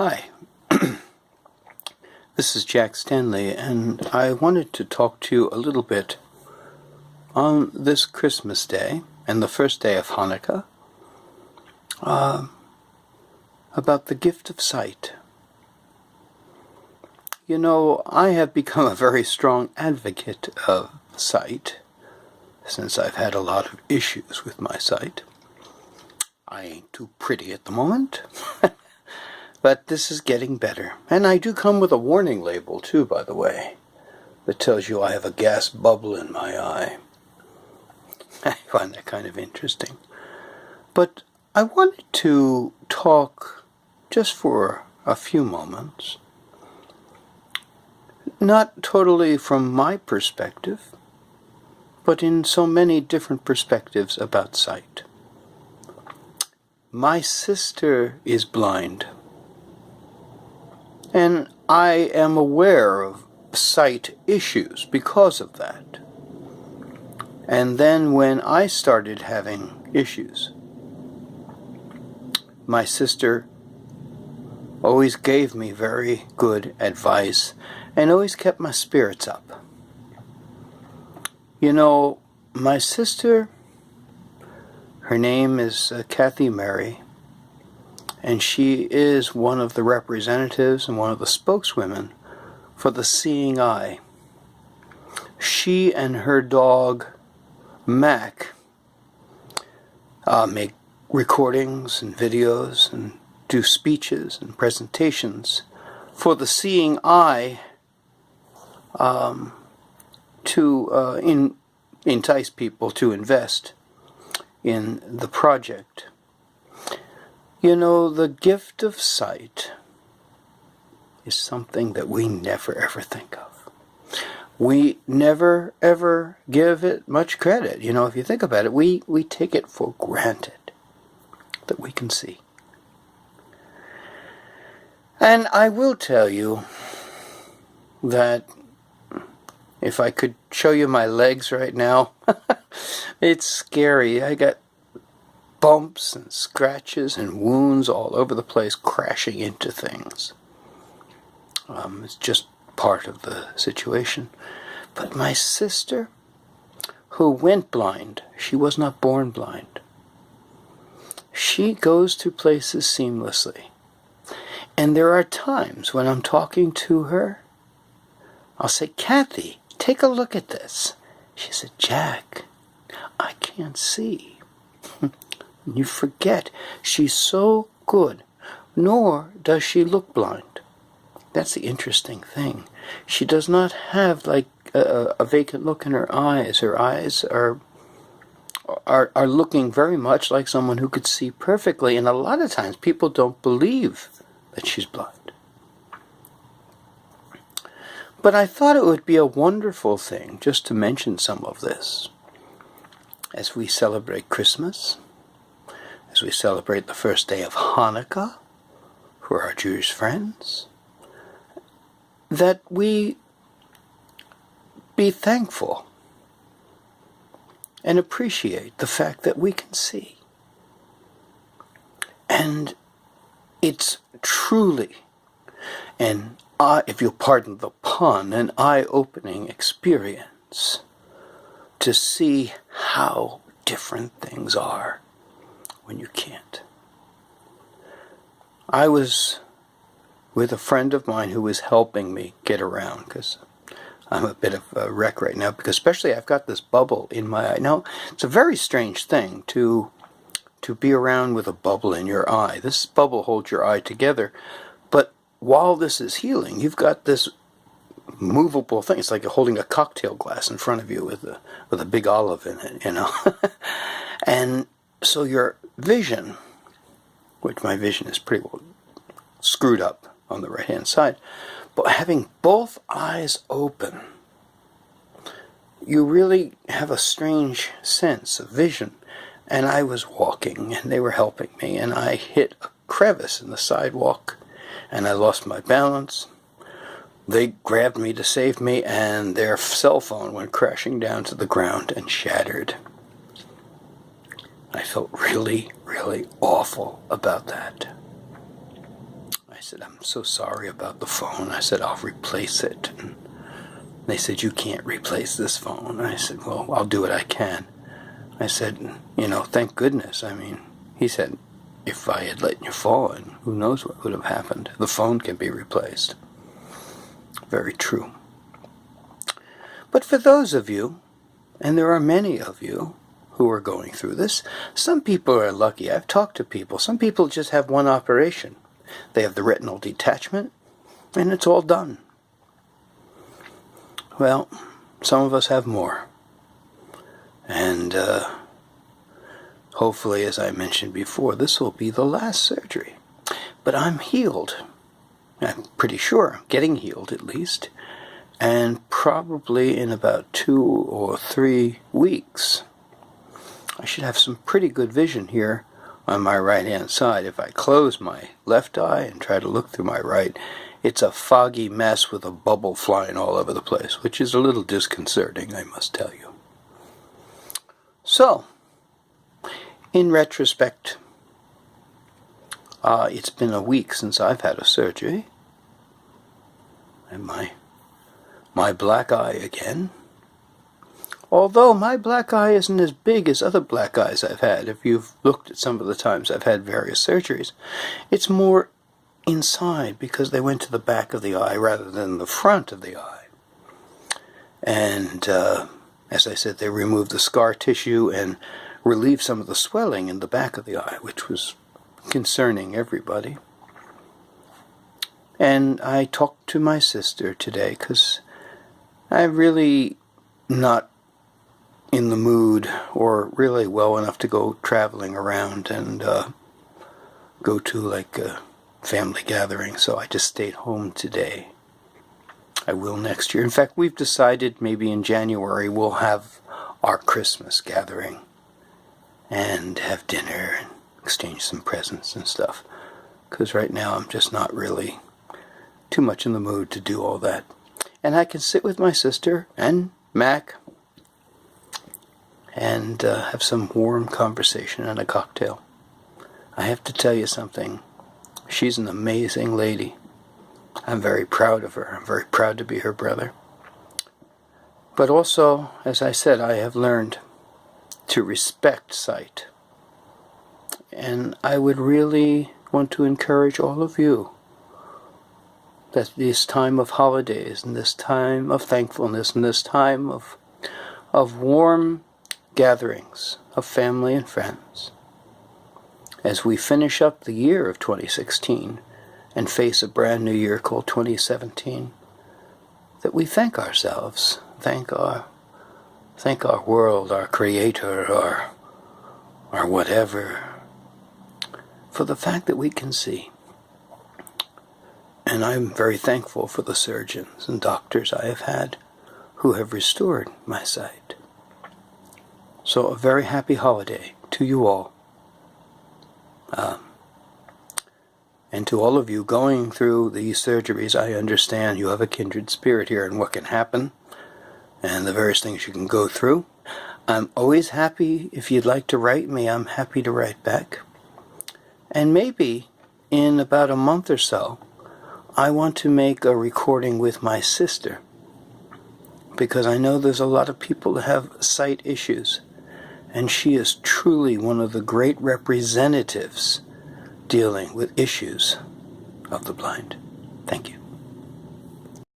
Hi, this is Jack Stanley, and I wanted to talk to you a little bit on this Christmas Day and the first day of Hanukkah about the gift of sight. You know, I have become a very strong advocate of sight since I've had a lot of issues with my sight. I ain't too pretty at the moment. But this is getting better. And I do come with a warning label, too, by the way, that tells you I have a gas bubble in my eye. I find that kind of interesting. But I wanted to talk just for a few moments, not totally from my perspective, but in so many different perspectives about sight. My sister is blind. And I am aware of sight issues because of that. And then when I started having issues, my sister always gave me very good advice and always kept my spirits up. You know, my sister, her name is Kathy Mary, and she is one of the representatives and one of the spokeswomen for the Seeing Eye. She and her dog, Mac, make recordings and videos and do speeches and presentations for the Seeing Eye to entice people to invest in the project. You know, the gift of sight is something that we never ever think of. We never ever give it much credit. You know, if you think about it, we take it for granted that we can see. And I will tell you that if I could show you my legs right now, it's scary. I got bumps and scratches and wounds all over the place, crashing into things. It's just part of the situation. But my sister, who went blind, she was not born blind. She goes to places seamlessly. And there are times when I'm talking to her, I'll say, "Kathy, take a look at this." She said, "Jack, I can't see." You forget, she's so good, nor does she look blind. That's the interesting thing. She does not have like a vacant look in her eyes. Her eyes are looking very much like someone who could see perfectly, and a lot of times people don't believe that she's blind. But I thought it would be a wonderful thing just to mention some of this as we celebrate Christmas, as we celebrate the first day of Hanukkah for our Jewish friends, that we be thankful and appreciate the fact that we can see. And it's truly, and if you'll pardon the pun, an eye-opening experience to see how different things are when you can't. I was with a friend of mine who was helping me get around, because I'm a bit of a wreck right now, because especially I've got this bubble in my eye. Now, it's a very strange thing to be around with a bubble in your eye. This bubble holds your eye together, but while this is healing, you've got this movable thing. It's like you're holding a cocktail glass in front of you with a big olive in it, you know. And so your vision, which my vision is pretty well screwed up on the right-hand side, but having both eyes open, you really have a strange sense of vision. And I was walking, and they were helping me, and I hit a crevice in the sidewalk, and I lost my balance. They grabbed me to save me, and their cell phone went crashing down to the ground and shattered. I felt really, really awful about that. I said, I'm so sorry about the phone. I said, I'll replace it. And they said, you can't replace this phone. I said, well, I'll do what I can. I said, thank goodness. I mean, he said, if I had let you fall, and who knows what would have happened. The phone can be replaced. Very true. But for those of you, and there are many of you who are going through this, some people are lucky. I've talked to people. Some people just have one operation. They have the retinal detachment, and it's all done. Well, some of us have more. And hopefully, as I mentioned before, this will be the last surgery. But I'm healed. I'm pretty sure I'm getting healed, at least. And probably in about 2 or 3 weeks, I should have some pretty good vision here on my right-hand side. If I close my left eye and try to look through my right, it's a foggy mess with a bubble flying all over the place, which is a little disconcerting, I must tell you. So, in retrospect, it's been a week since I've had a surgery. And my black eye again. Although my black eye isn't as big as other black eyes I've had. If you've looked at some of the times I've had various surgeries, it's more inside because they went to the back of the eye rather than the front of the eye. And as I said, they removed the scar tissue and relieved some of the swelling in the back of the eye, which was concerning everybody. And I talked to my sister today because I'm really not in the mood or really well enough to go traveling around and go to like a family gathering, so I just stayed home today. I will next year. In fact, we've decided maybe in January we'll have our Christmas gathering and have dinner and exchange some presents and stuff, because right now I'm just not really too much in the mood to do all that. And I can sit with my sister and Mac and have some warm conversation and a cocktail. I have to tell you something. She's an amazing lady. I'm very proud of her. I'm very proud to be her brother. But also, as I said, I have learned to respect sight. And I would really want to encourage all of you that this time of holidays and this time of thankfulness and this time of warm gatherings of family and friends, as we finish up the year of 2016 and face a brand new year called 2017, that we thank ourselves, thank our world, our creator, our whatever, for the fact that we can see. And I'm very thankful for the surgeons and doctors I have had who have restored my sight. So a very happy holiday to you all. And to all of you going through these surgeries, I understand you have a kindred spirit here and what can happen and the various things you can go through. I'm always happy. If you'd like to write me, I'm happy to write back. And maybe in about a month or so, I want to make a recording with my sister, because I know there's a lot of people that have sight issues, and she is truly one of the great representatives dealing with issues of the blind. Thank you.